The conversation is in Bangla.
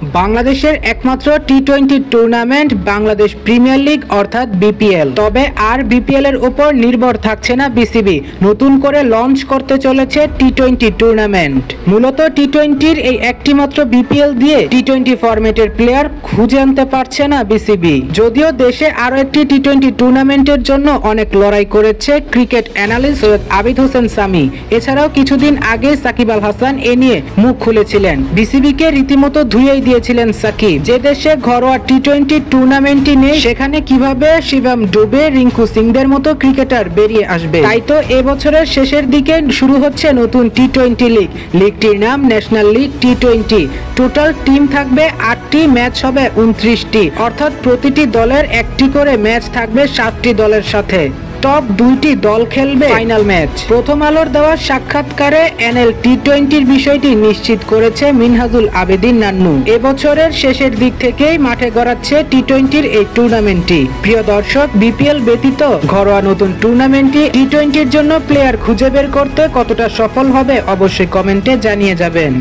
বাংলাদেশের একমাত্র টি-20 টুর্নামেন্ট বাংলাদেশ প্রিমিয়ার লিগ অর্থাৎ বিপিএল। তবে আর বিপিএল এর উপর নির্ভর থাকছে না বিসিবি, নতুন করে লঞ্চ করতে চলেছে টি-20 টুর্নামেন্ট। মূলত টি-20-র এই একটি মাত্র বিপিএল দিয়ে টি-20 ফরম্যাটের প্লেয়ার খুঁজে আনতে পারছে না বিসিবি। যদিও দেশে আরো একটি টি-20 টুর্নামেন্টের জন্য অনেক লড়াই করেছে ক্রিকেট অ্যানালিস্ট সৈয়দ আবিদ হোসেন সামি। এছাড়াও কিছুদিন আগে সাকিব আল হাসান এ নিয়ে মুখ খুলেছিলেন। বিসিবিকে রীতিমতো ধুয়েই দিয়েছিলেন সাকিব, যে দেশে ঘরোয়া টি-20 টুর্নামেন্টই নেই সেখানে কিভাবে শিবম ডুবে, রিঙ্কু সিংদের মতো ক্রিকেটার বেরিয়ে আসবে। তাই তো এবছরের শেষের দিকে শুরু হচ্ছে নতুন টি-20 লিগ। লিগটির নাম ন্যাশনাল লিগ টি-20। টোটাল টিম থাকবে 8টি, ম্যাচ হবে 29টি, অর্থাৎ প্রতিটি দলের একটি করে ম্যাচ থাকবে 7টি দলের সাথে। টপ 2টি দল খেলবে ফাইনাল ম্যাচ। প্রথম আলোর দেওয়া সাক্ষাৎকারে এনএল টি-20-র বিষয়টি নিশ্চিত করেছে মিনহাজুল আবেদিন নান্নু। এবছরের শেষের দিক থেকেই মাঠে গড়াচ্ছে টি-20-র এই টুর্নামেন্টটি। প্রিয় দর্শক, বিপিএল ব্যতীত ঘরোয়া নতুন টুর্নামেন্টটি টি-20-র জন্য প্লেয়ার খুঁজে বের করতে কতটা সফল হবে অবশ্যই কমেন্টে জানিয়ে যাবেন।